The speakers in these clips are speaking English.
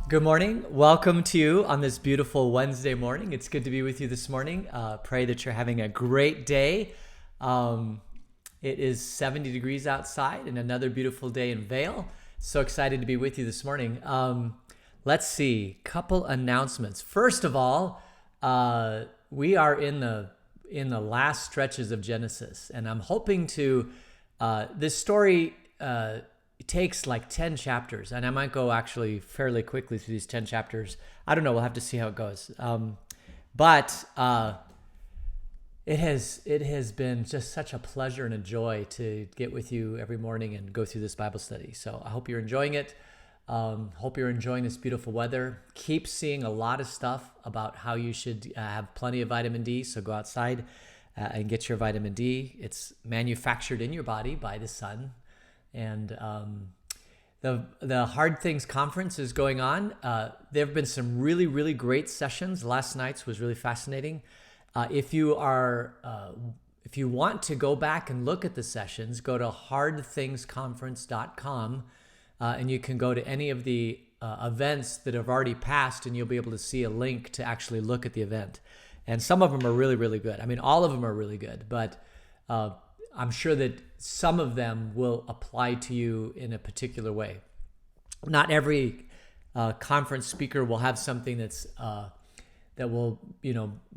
Good morning. Welcome to you on this beautiful Wednesday morning. It's good to be with you this morning. Pray that you're having a great day. It is 70 degrees outside and another beautiful day in Vail. So excited to be with you this morning. Let's see, couple announcements. First of all, we are in the last stretches of Genesis, and I'm hoping to this story. It takes like 10 chapters, and I might go actually fairly quickly through these 10 chapters. I don't know. We'll have to see how it goes. But it has been just such a pleasure and a joy to get with you every morning and go through this Bible study. So I hope you're enjoying it. Hope you're enjoying this beautiful weather. Keep seeing a lot of stuff about how you should have plenty of vitamin D. So go outside and get your vitamin D. It's manufactured in your body by the sun. And the Hard Things Conference is going on. There have been some really, really great sessions. Last night's was really fascinating. If you want to go back and look at the sessions, go to hardthingsconference.com, and you can go to any of the events that have already passed, and you'll be able to see a link to actually look at the event. And some of them are really, really good. I mean, all of them are really good, but I'm sure that some of them will apply to you in a particular way. Not every conference speaker will have something that will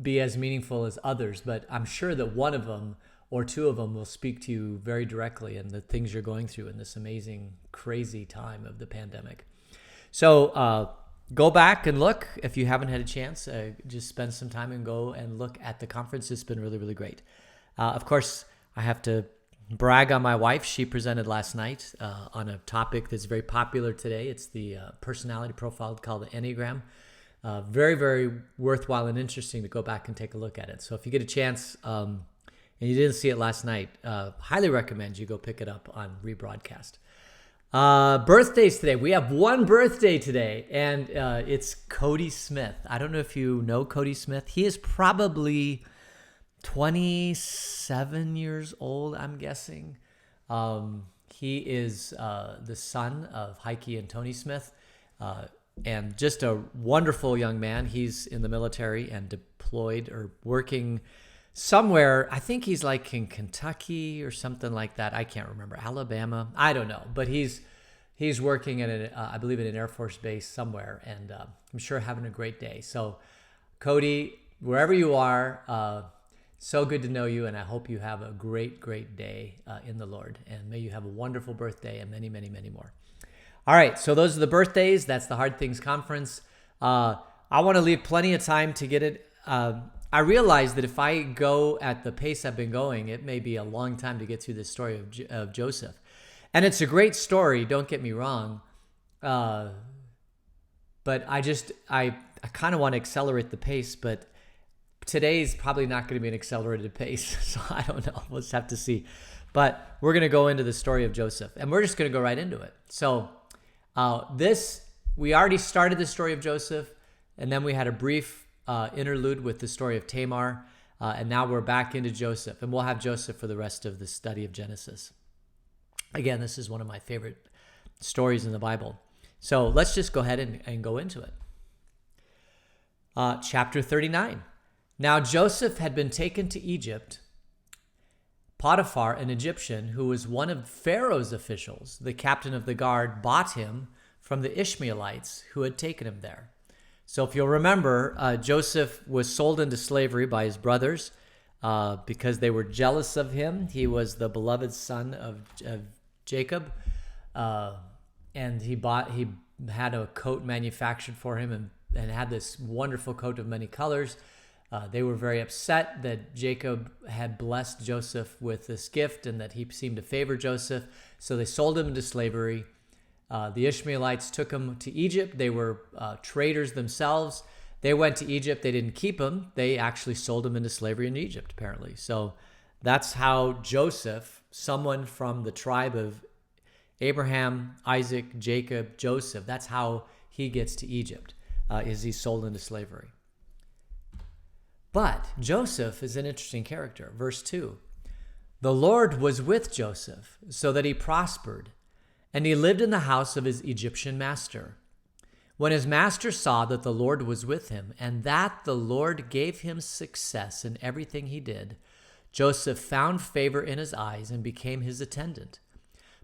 be as meaningful as others, but I'm sure that one of them or two of them will speak to you very directly and the things you're going through in this amazing, crazy time of the pandemic. So go back and look if you haven't had a chance. Just spend some time and go and look at the conference. It's been really, really great. Of course, I have to brag on my wife. She presented last night on a topic that's very popular today. It's the personality profile called the Enneagram. Very, very worthwhile and interesting to go back and take a look at it. So if you get a chance and you didn't see it last night, highly recommend you go pick it up on rebroadcast. Birthdays today. We have one birthday today, and it's Cody Smith. I don't know if you know Cody Smith. He is probably 27 years old, I'm guessing. He is the son of Heike and Tony Smith, and just a wonderful young man. He's in the military and deployed or working somewhere. I think he's like in Kentucky or something like that. I can't remember. Alabama. I don't know. But he's working at, I believe, at an Air Force base somewhere, and I'm sure having a great day. So, Cody, wherever you are, so good to know you, and I hope you have a great, great day in the Lord. And may you have a wonderful birthday and many, many, many more. All right, so those are the birthdays. That's the Hard Things Conference. I want to leave plenty of time to get it. I realize that if I go at the pace I've been going, it may be a long time to get through this story of Joseph. And it's a great story, don't get me wrong. But I kind of want to accelerate the pace, but today's probably not going to be an accelerated pace, so I don't know. We'll just have to see. But we're going to go into the story of Joseph, and we're just going to go right into it. So we already started the story of Joseph, and then we had a brief interlude with the story of Tamar, and now we're back into Joseph, and we'll have Joseph for the rest of the study of Genesis. Again, this is one of my favorite stories in the Bible. So let's just go ahead and go into it. Chapter 39. Now Joseph had been taken to Egypt. Potiphar, an Egyptian who was one of Pharaoh's officials, the captain of the guard, bought him from the Ishmaelites who had taken him there. So if you'll remember, Joseph was sold into slavery by his brothers because they were jealous of him. He was the beloved son of Jacob, and he had a coat manufactured for him and had this wonderful coat of many colors. They were very upset that Jacob had blessed Joseph with this gift and that he seemed to favor Joseph. So they sold him into slavery. The Ishmaelites took him to Egypt. They were traders themselves. They went to Egypt. They didn't keep him. They actually sold him into slavery in Egypt, apparently. So that's how Joseph, someone from the tribe of Abraham, Isaac, Jacob, Joseph, that's how he gets to Egypt, is he's sold into slavery. But Joseph is an interesting character. Verse 2, the Lord was with Joseph so that he prospered, and he lived in the house of his Egyptian master. When his master saw that the Lord was with him and that the Lord gave him success in everything he did, Joseph found favor in his eyes and became his attendant.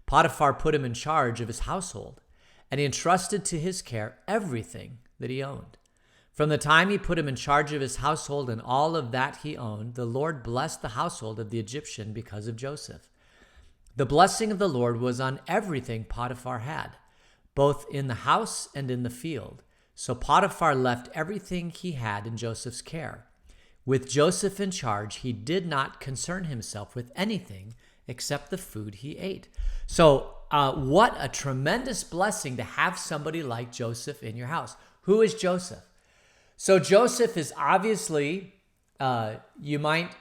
Potiphar put him in charge of his household, and he entrusted to his care everything that he owned. From the time he put him in charge of his household and all of that he owned, the Lord blessed the household of the Egyptian because of Joseph. The blessing of the Lord was on everything Potiphar had, both in the house and in the field. So Potiphar left everything he had in Joseph's care. With Joseph in charge, he did not concern himself with anything except the food he ate. So what a tremendous blessing to have somebody like Joseph in your house. Who is Joseph? So Joseph is obviously, you might,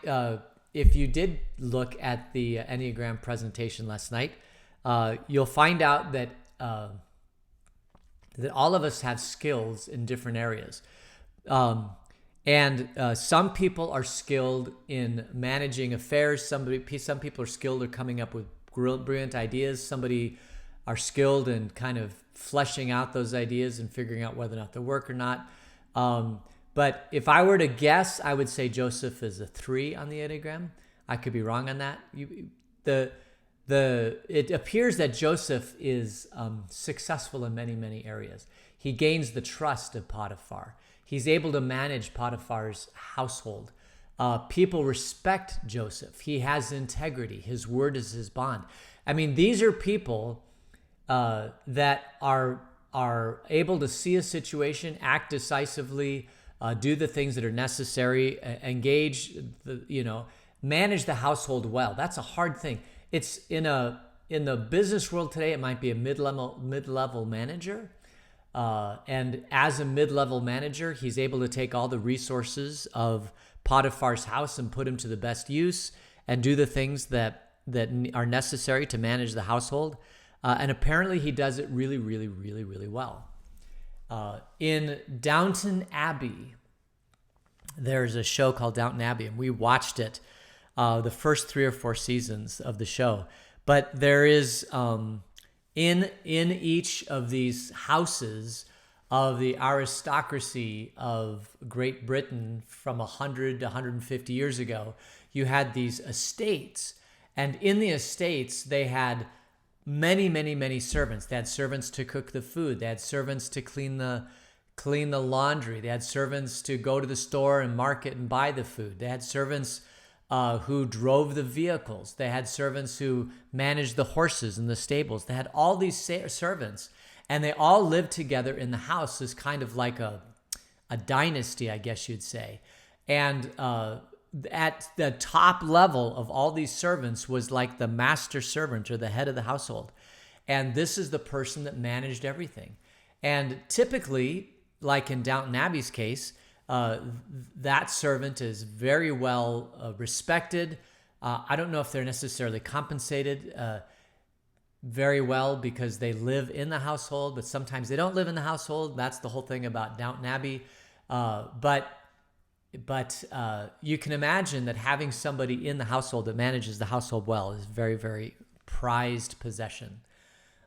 if you did look at the Enneagram presentation last night, you'll find out that that all of us have skills in different areas. And some people are skilled in managing affairs. Some people are skilled in coming up with brilliant ideas. Somebody are skilled in kind of fleshing out those ideas and figuring out whether or not they work or not. But if I were to guess, I would say Joseph is a 3 on the Enneagram. I could be wrong on that. It appears that Joseph is successful in many, many areas. He gains the trust of Potiphar. He's able to manage Potiphar's household. People respect Joseph. He has integrity. His word is his bond. I mean, these are people that are able to see a situation, act decisively, do the things that are necessary, engage, manage the household well. That's a hard thing. It's in the business world today, it might be a mid-level manager. And as a mid-level manager, he's able to take all the resources of Potiphar's house and put them to the best use and do the things that are necessary to manage the household. And apparently he does it really, really, really, really well. In Downton Abbey, there's a show called Downton Abbey, and we watched it the first 3 or 4 seasons of the show. But there is in each of these houses of the aristocracy of Great Britain from 100 to 150 years ago, you had these estates. And in the estates, they had many, many, many servants. They had servants to cook the food. They had servants to clean the laundry. They had servants to go to the store and market and buy the food. They had servants who drove the vehicles. They had servants who managed the horses in the stables. They had all these servants, and they all lived together in the house as kind of like a dynasty, I guess you'd say. And at the top level of all these servants was like the master servant or the head of the household. And this is the person that managed everything. And typically, like in Downton Abbey's case, that servant is very well respected. I don't know if they're necessarily compensated very well because they live in the household, but sometimes they don't live in the household. That's the whole thing about Downton Abbey. But you can imagine that having somebody in the household that manages the household well is very, very prized possession.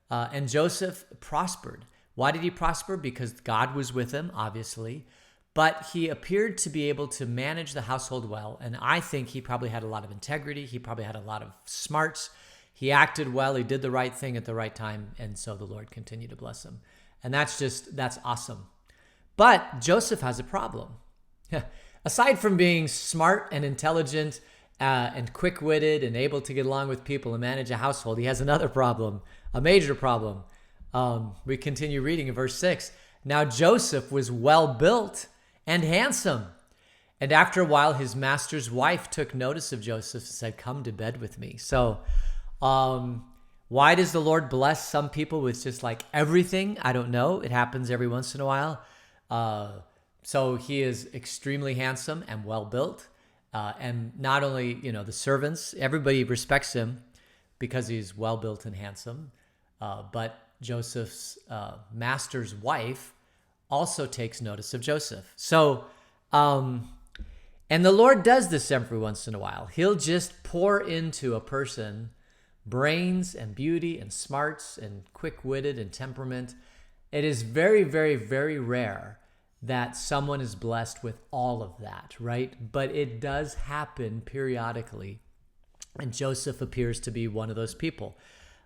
And Joseph prospered. Why did he prosper? Because God was with him, obviously. But he appeared to be able to manage the household well. And I think he probably had a lot of integrity. He probably had a lot of smarts. He acted well. He did the right thing at the right time. And so the Lord continued to bless him. And that's awesome. But Joseph has a problem. Aside from being smart and intelligent and quick-witted and able to get along with people and manage a household, he has another problem, a major problem. We continue reading in verse 6. Now Joseph was well-built and handsome. And after a while, his master's wife took notice of Joseph and said, "Come to bed with me." So why does the Lord bless some people with just like everything? I don't know. It happens every once in a while. So he is extremely handsome and well-built. And not only, the servants, everybody respects him because he's well-built and handsome. But Joseph's master's wife also takes notice of Joseph. So, and the Lord does this every once in a while. He'll just pour into a person brains and beauty and smarts and quick-witted and temperament. It is very, very, very rare that someone is blessed with all of that, right? But it does happen periodically. And Joseph appears to be one of those people.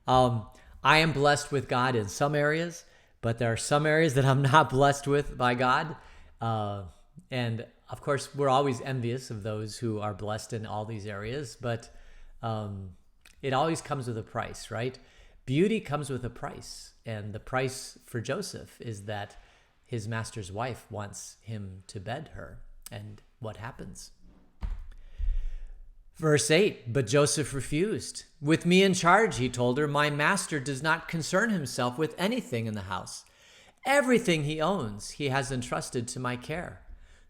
I am blessed with God in some areas, but there are some areas that I'm not blessed with by God. And of course, we're always envious of those who are blessed in all these areas, but it always comes with a price, right? Beauty comes with a price. And the price for Joseph is that his master's wife wants him to bed her. And what happens? Verse 8, but Joseph refused. With me in charge, he told her, my master does not concern himself with anything in the house. Everything he owns, he has entrusted to my care.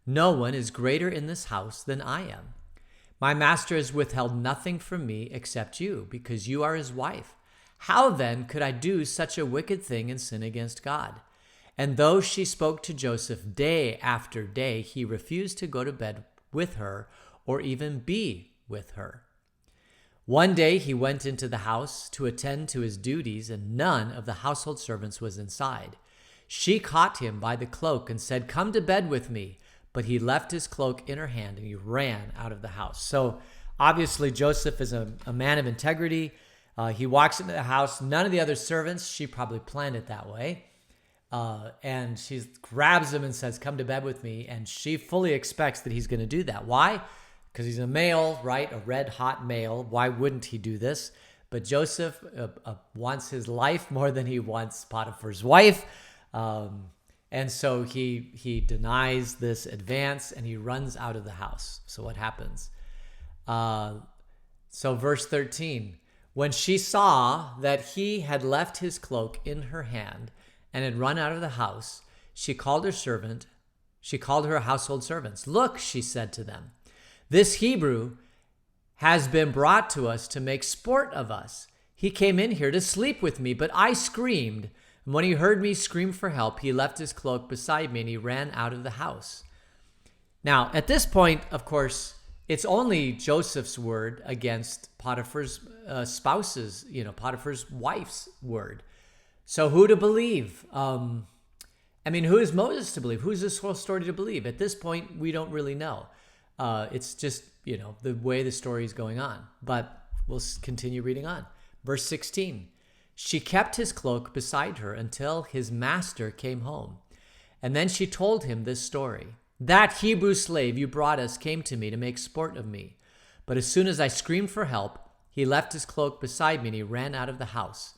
No one is greater in this house than I am. My master has withheld nothing from me except you, because you are his wife. How then could I do such a wicked thing and sin against God? And though she spoke to Joseph day after day, he refused to go to bed with her or even be with her. One day he went into the house to attend to his duties, and none of the household servants was inside. She caught him by the cloak and said, come to bed with me. But he left his cloak in her hand and he ran out of the house. So obviously Joseph is a man of integrity. He walks into the house. None of the other servants, she probably planned it that way. And she grabs him and says, come to bed with me. And she fully expects that he's going to do that. Why? Because he's a male, right? A red hot male. Why wouldn't he do this? But Joseph wants his life more than he wants Potiphar's wife. And so he denies this advance and he runs out of the house. So what happens? So verse 13, when she saw that he had left his cloak in her hand and had run out of the house, she called her household servants. Look, she said to them, this Hebrew has been brought to us to make sport of us. He came in here to sleep with me, but I screamed. And when he heard me scream for help, he left his cloak beside me and he ran out of the house. Now, at this point, of course, it's only Joseph's word against Potiphar's spouse's, Potiphar's wife's word. So who to believe? Who is Moses to believe? Who's this whole story to believe? At this point, we don't really know. It's just, the way the story is going on. But we'll continue reading on. Verse 16. She kept his cloak beside her until his master came home. And then she told him this story. That Hebrew slave you brought us came to me to make sport of me. But as soon as I screamed for help, he left his cloak beside me and he ran out of the house.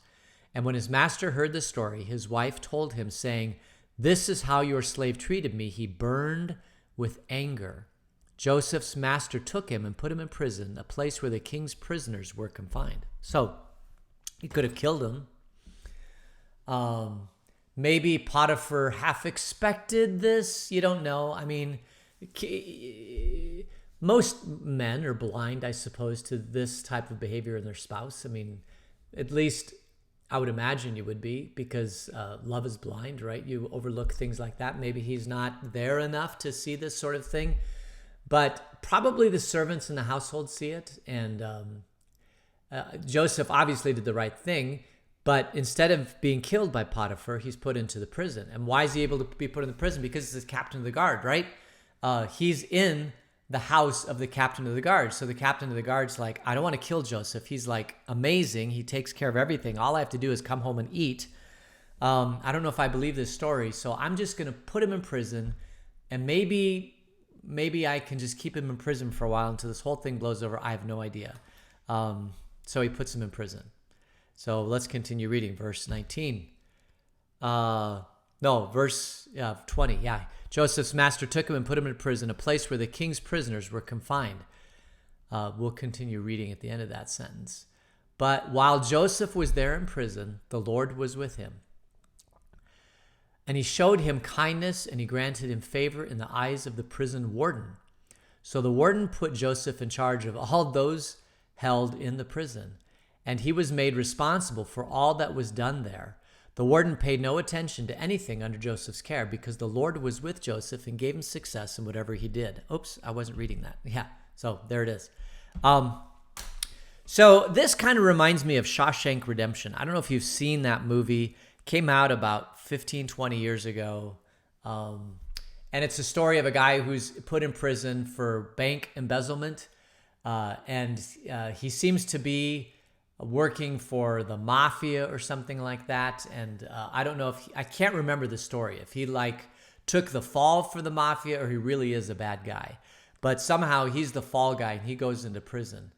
And when his master heard the story, his wife told him, saying, this is how your slave treated me. He burned with anger. Joseph's master took him and put him in prison, a place where the king's prisoners were confined. So he could have killed him. Maybe Potiphar half expected this. You don't know. Most men are blind, I suppose, to this type of behavior in their spouse. At least I would imagine you would be, because love is blind, right? You overlook things like that. Maybe he's not there enough to see this sort of thing. But probably the servants in the household see it. And Joseph obviously did the right thing. But instead of being killed by Potiphar, he's put into the prison. And why is he able to be put in the prison? Because he's the captain of the guard, right? He's in the house of the captain of the guard. So the captain of the guard's like, I don't want to kill Joseph. He's like amazing. He takes care of everything. All I have to do is come home and eat. I don't know if I believe this story. So I'm just going to put him in prison. And maybe I can just keep him in prison for a while until this whole thing blows over. I have no idea. So he puts him in prison. So let's continue reading verse 19. Verse 20. Yeah. Joseph's master took him and put him in prison, a place where the king's prisoners were confined. We'll continue reading at the end of that sentence. But while Joseph was there in prison, the Lord was with him. And he showed him kindness, and he granted him favor in the eyes of the prison warden. So the warden put Joseph in charge of all those held in the prison, and he was made responsible for all that was done there. The warden paid no attention to anything under Joseph's care, because the Lord was with Joseph and gave him success in whatever he did. Oops, I wasn't reading that. Yeah, so there it is. So this kind of reminds me of Shawshank Redemption. I don't know if you've seen that movie. came out about 15, 20 years ago. And it's a story of a guy who's put in prison for bank embezzlement. And he seems to be working for the mafia or something like that. And I don't know I can't remember the story, if he like took the fall for the mafia or he really is a bad guy. But somehow he's the fall guy and he goes into prison.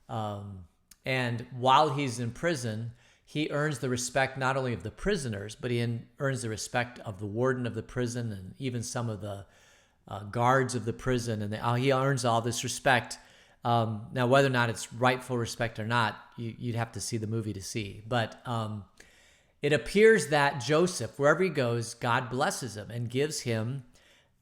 And while he's in prison, he earns the respect not only of the prisoners, but he earns the respect of the warden of the prison and even some of the guards of the prison. And he earns all this respect. Now, whether or not it's rightful respect or not, you'd have to see the movie to see. But it appears that Joseph, wherever he goes, God blesses him and gives him,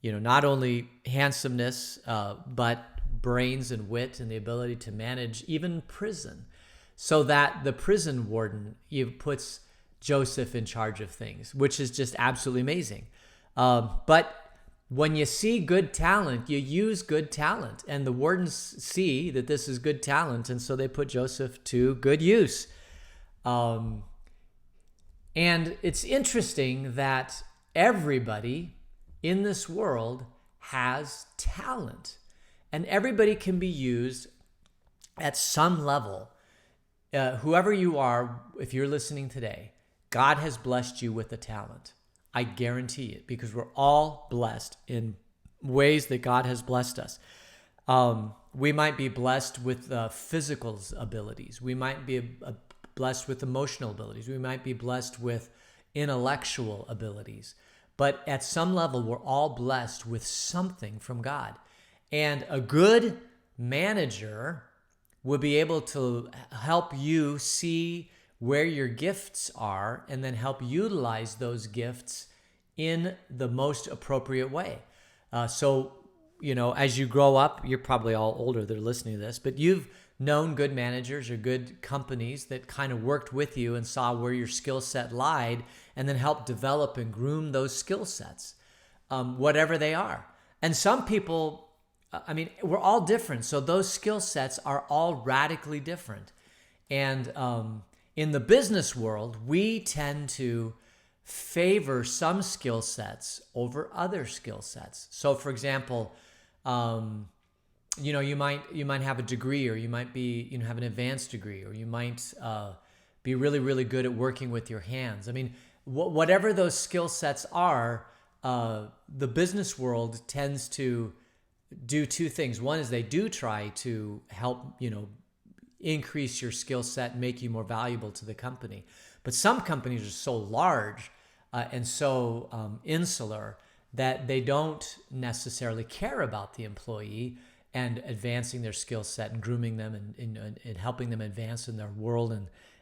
not only handsomeness, but brains and wit and the ability to manage even prison, so that the prison warden puts Joseph in charge of things, which is just absolutely amazing. But when you see good talent, you use good talent. And the wardens see that this is good talent, and so they put Joseph to good use. And it's interesting that everybody in this world has talent. And everybody can be used at some level. Whoever you are, if you're listening today, God has blessed you with a talent. I guarantee it, because we're all blessed in ways that God has blessed us. We might be blessed with physical abilities. We might be blessed with emotional abilities. We might be blessed with intellectual abilities. But at some level, we're all blessed with something from God. And a good manager will be able to help you see where your gifts are and then help utilize those gifts in the most appropriate way. So, as you grow up, you're probably all older that are listening to this, but you've known good managers or good companies that kind of worked with you and saw where your skill set lied and then helped develop and groom those skill sets, whatever they are. And some people, we're all different. So those skill sets are all radically different. And in the business world, we tend to favor some skill sets over other skill sets. So for example, you might have a degree, or you might be, have an advanced degree, or you might be really, really good at working with your hands. Whatever those skill sets are, the business world tends to do two things. One is they do try to help, increase your skill set and make you more valuable to the company. But some companies are so large and so insular that they don't necessarily care about the employee and advancing their skill set and grooming them and helping them advance in their world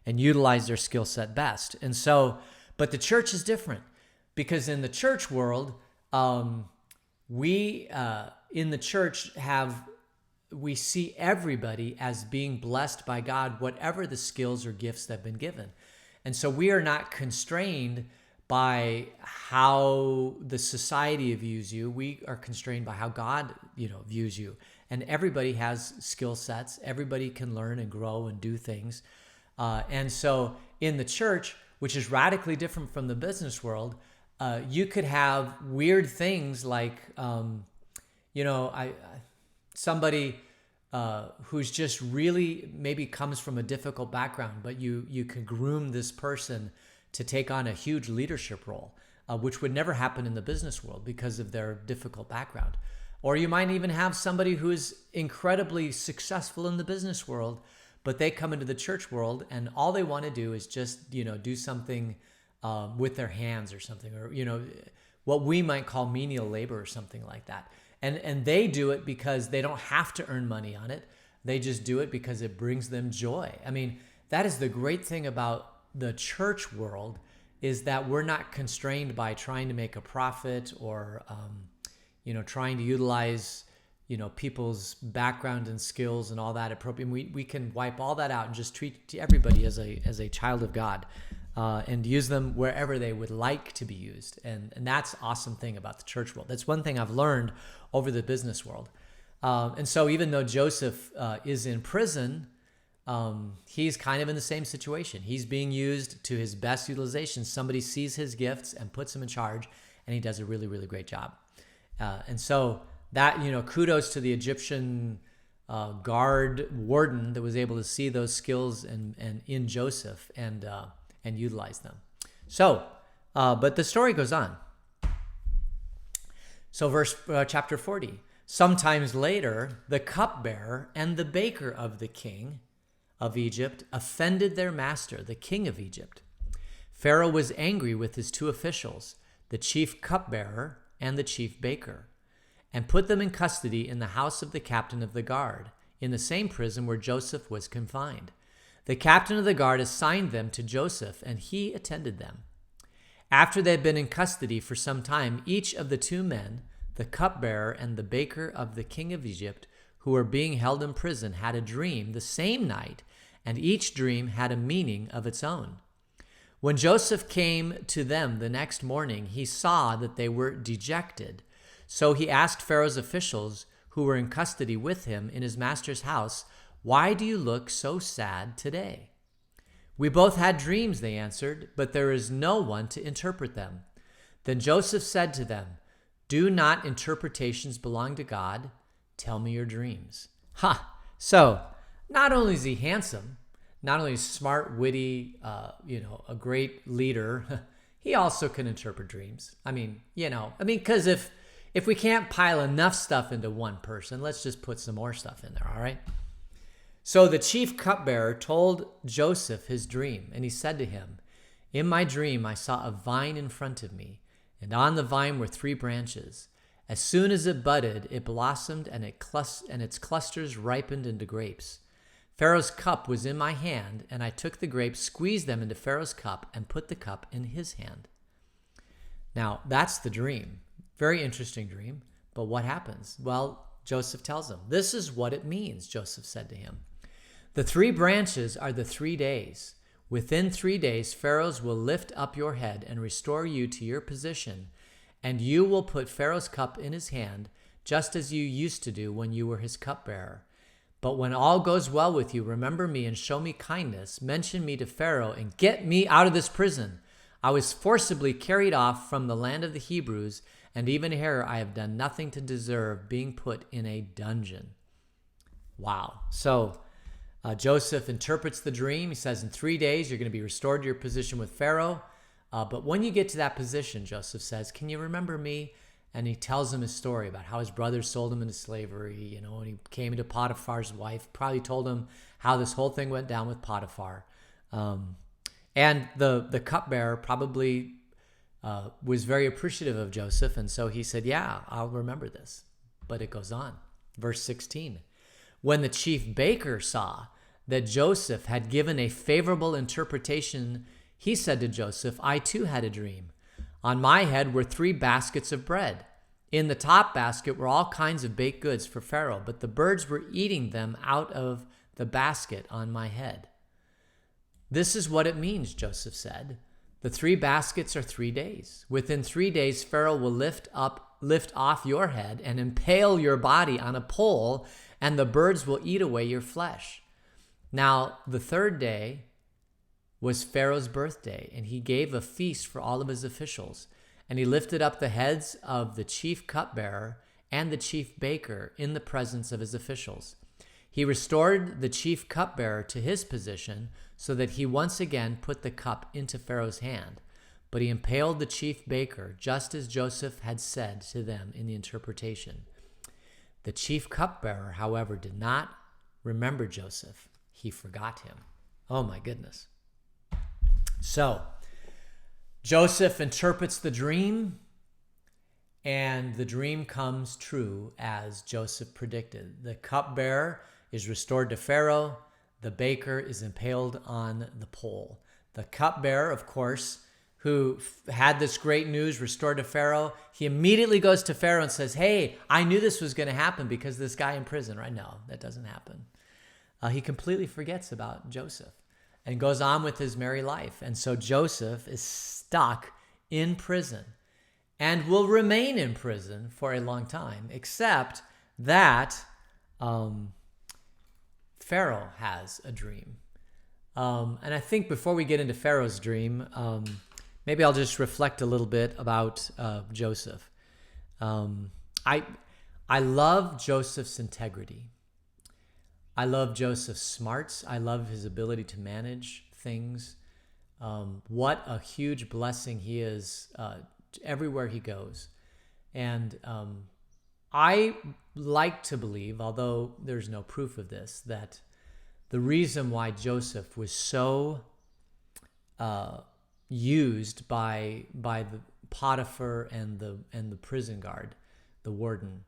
and utilize their skill set best. And so, but the church is different, because in the church world, we in the church we see everybody as being blessed by God, whatever the skills or gifts that have been given. And so we are not constrained by how the society views you. We are constrained by how God, views you. And everybody has skill sets. Everybody can learn and grow and do things. And so in the church, which is radically different from the business world, you could have weird things like, somebody who's just really maybe comes from a difficult background, but you can groom this person to take on a huge leadership role, which would never happen in the business world because of their difficult background. Or you might even have somebody who is incredibly successful in the business world, but they come into the church world and all they want to do is just, do something with their hands or something, or, what we might call menial labor or something like that. And they do it because they don't have to earn money on it. They just do it because it brings them joy. That is the great thing about the church world, is that we're not constrained by trying to make a profit or, trying to utilize, people's background and skills and all that appropriate. We can wipe all that out and just treat everybody as a child of God, and use them wherever they would like to be used. And that's the awesome thing about the church world. That's one thing I've learned over the business world. And so even though Joseph is in prison, he's kind of in the same situation. He's being used to his best utilization. Somebody sees his gifts and puts him in charge, and he does a really, really great job. And so that, kudos to the Egyptian guard warden that was able to see those skills and in Joseph and utilize them. So, but the story goes on. So chapter 40. Sometimes later, the cupbearer and the baker of the king of Egypt offended their master, the king of Egypt. Pharaoh was angry with his two officials, the chief cupbearer and the chief baker, and put them in custody in the house of the captain of the guard, in the same prison where Joseph was confined. The captain of the guard assigned them to Joseph, and he attended them. After they had been in custody for some time, each of the two men, the cupbearer and the baker of the king of Egypt, who were being held in prison, had a dream the same night, and each dream had a meaning of its own. When Joseph came to them the next morning, he saw that they were dejected. So he asked Pharaoh's officials, who were in custody with him in his master's house, "Why do you look so sad today?" "We both had dreams," they answered, "but there is no one to interpret them." Then Joseph said to them, "Do not interpretations belong to God? Tell me your dreams." So not only is he handsome, not only smart, witty, a great leader, he also can interpret dreams. Because if we can't pile enough stuff into one person, let's just put some more stuff in there, all right? So the chief cupbearer told Joseph his dream, and he said to him, "In my dream I saw a vine in front of me, and on the vine were 3 branches. As soon as it budded, it blossomed, and its clusters ripened into grapes. Pharaoh's cup was in my hand, and I took the grapes, squeezed them into Pharaoh's cup, and put the cup in his hand." Now, that's the dream. Very interesting dream. But what happens? Well, Joseph tells him, "This is what it means," Joseph said to him. "The 3 branches are the 3 days. Within 3 days, Pharaoh's will lift up your head and restore you to your position, and you will put Pharaoh's cup in his hand, just as you used to do when you were his cupbearer. But when all goes well with you, remember me and show me kindness. Mention me to Pharaoh and get me out of this prison. I was forcibly carried off from the land of the Hebrews, and even here I have done nothing to deserve being put in a dungeon." Wow. So Joseph interprets the dream. He says, in 3 days, you're going to be restored to your position with Pharaoh. But when you get to that position, Joseph says, "Can you remember me?" And he tells him his story about how his brothers sold him into slavery, and he came into Potiphar's wife, probably told him how this whole thing went down with Potiphar. And the cupbearer probably was very appreciative of Joseph. And so he said, "Yeah, I'll remember this." But it goes on. Verse 16. When the chief baker saw that Joseph had given a favorable interpretation, he said to Joseph, "I too had a dream. On my head were 3 baskets of bread. In the top basket were all kinds of baked goods for Pharaoh, but the birds were eating them out of the basket on my head." "This is what it means," Joseph said. "The 3 baskets are 3 days. Within 3 days, Pharaoh will lift off your head and impale your body on a pole, and the birds will eat away your flesh." Now, the 3rd day was Pharaoh's birthday, and he gave a feast for all of his officials. And he lifted up the heads of the chief cupbearer and the chief baker in the presence of his officials. He restored the chief cupbearer to his position so that he once again put the cup into Pharaoh's hand. But he impaled the chief baker, just as Joseph had said to them in the interpretation. The chief cupbearer, however, did not remember Joseph. He forgot him. Oh my goodness. So, Joseph interprets the dream, and the dream comes true as Joseph predicted. The cupbearer is restored to Pharaoh. The baker is impaled on the pole. The cupbearer, of course, who had this great news restored to Pharaoh, he immediately goes to Pharaoh and says, "Hey, I knew this was going to happen because this guy in prison." Right? No, that doesn't happen. He completely forgets about Joseph and goes on with his merry life. And so Joseph is stuck in prison and will remain in prison for a long time, except that Pharaoh has a dream. And I think before we get into Pharaoh's dream, maybe I'll just reflect a little bit about Joseph. I love Joseph's integrity. I love Joseph's smarts. I love his ability to manage things. What a huge blessing he is everywhere he goes. And I like to believe, although there's no proof of this, that the reason why Joseph was so used by the Potiphar and the prison guard, the warden,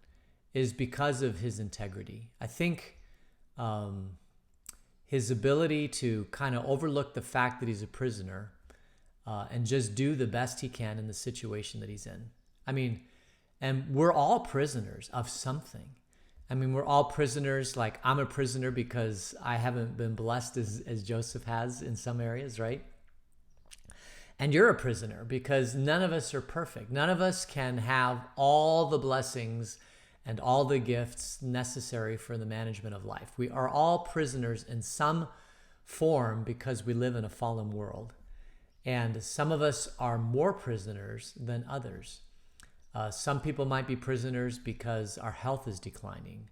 is because of his integrity. I think his ability to kind of overlook the fact that he's a prisoner and just do the best he can in the situation that he's in. I mean, and we're all prisoners of something. I mean, we're all prisoners. Like, I'm a prisoner because I haven't been blessed as Joseph has in some areas, right? And you're a prisoner because none of us are perfect. None of us can have all the blessings and all the gifts necessary for the management of life. We are all prisoners in some form because we live in a fallen world. And some of us are more prisoners than others. Some people might be prisoners because our health is declining,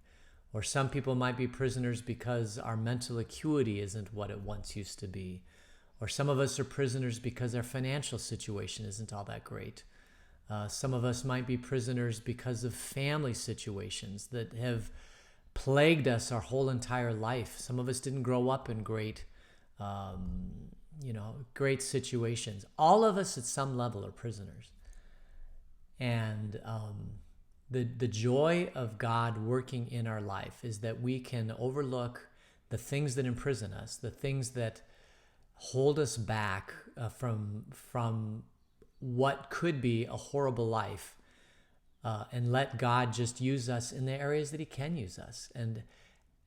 or some people might be prisoners because our mental acuity isn't what it once used to be, or some of us are prisoners because our financial situation isn't all that great. Some of us might be prisoners because of family situations that have plagued us our whole entire life. Some of us didn't grow up in great situations. All of us at some level are prisoners. And the joy of God working in our life is that we can overlook the things that imprison us, the things that hold us back from what could be a horrible life, and let God just use us in the areas that he can use us and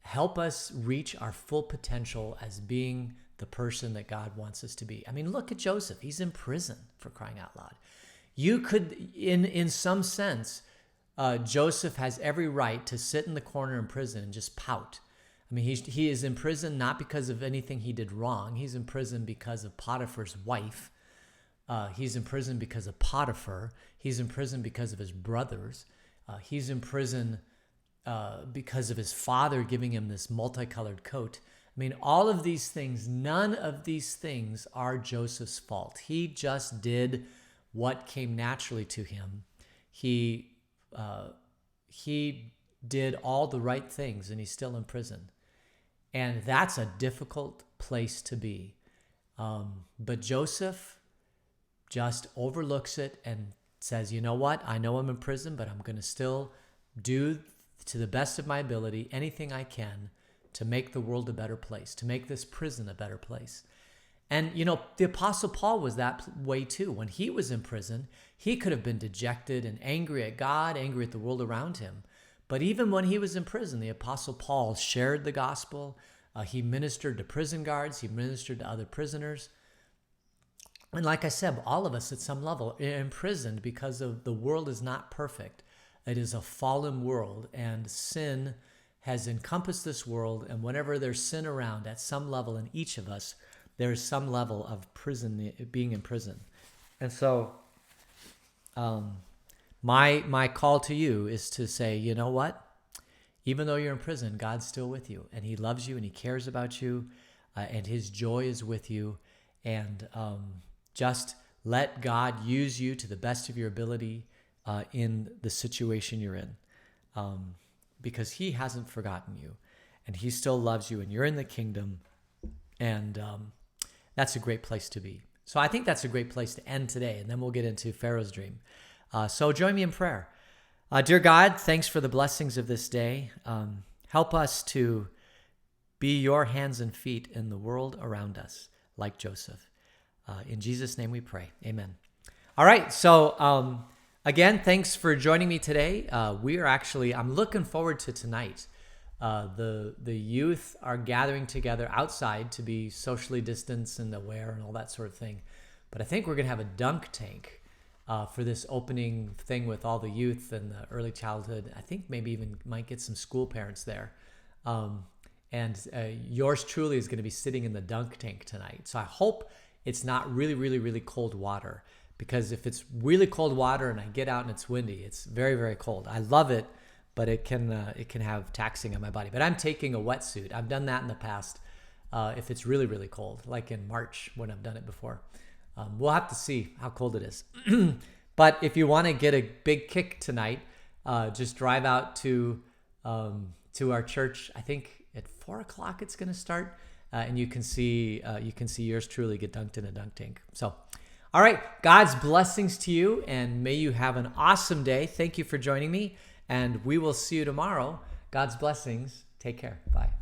help us reach our full potential as being the person that God wants us to be. I mean, look at Joseph. He's in prison, for crying out loud. You could, in some sense, Joseph has every right to sit in the corner in prison and just pout. I mean, he is in prison not because of anything he did wrong. He's in prison because of Potiphar's wife. He's in prison because of Potiphar. He's in prison because of his brothers. He's in prison because of his father giving him this multicolored coat. I mean, all of these things, none of these things are Joseph's fault. He just did what came naturally to him. He did all the right things, and he's still in prison. And that's a difficult place to be. But Joseph just overlooks it and says, you know what? I know I'm in prison, but I'm going to still do, to the best of my ability, anything I can to make the world a better place, to make this prison a better place. And, the Apostle Paul was that way too. When he was in prison, he could have been dejected and angry at God, angry at the world around him. But even when he was in prison, the Apostle Paul shared the gospel. He ministered to prison guards. He ministered to other prisoners. And like I said, all of us at some level are imprisoned because of the world is not perfect. It is a fallen world, and sin has encompassed this world. And whenever there's sin around, at some level in each of us, there is some level of prison, being in prison. And so my call to you is to say, you know what? Even though you're in prison, God's still with you, and he loves you, and he cares about you, and his joy is with you. And just let God use you to the best of your ability in the situation you're in, because he hasn't forgotten you, and he still loves you, and you're in the kingdom. And that's a great place to be. So I think that's a great place to end today, and then we'll get into Pharaoh's dream. So join me in prayer. Dear God, thanks for the blessings of this day. Help us to be your hands and feet in the world around us, like Joseph. In Jesus' name we pray. Amen. All right. So again, thanks for joining me today. I'm looking forward to tonight. The youth are gathering together outside to be socially distanced and aware and all that sort of thing. But I think we're going to have a dunk tank for this opening thing with all the youth and the early childhood. I think maybe even might get some school parents there. And yours truly is going to be sitting in the dunk tank tonight. So I hope it's not really, really, really cold water, because if it's really cold water and I get out and it's windy, it's very, very cold. I love it, but it can have taxing on my body. But I'm taking a wetsuit. I've done that in the past if it's really, really cold, like in March when I've done it before. We'll have to see how cold it is. But if you want to get a big kick tonight, just drive out to our church. I think at 4 o'clock it's going to start, and you can see yours truly get dunked in a dunk tank. So, all right, God's blessings to you, and may you have an awesome day. Thank you for joining me, and we will see you tomorrow. God's blessings. Take care. Bye.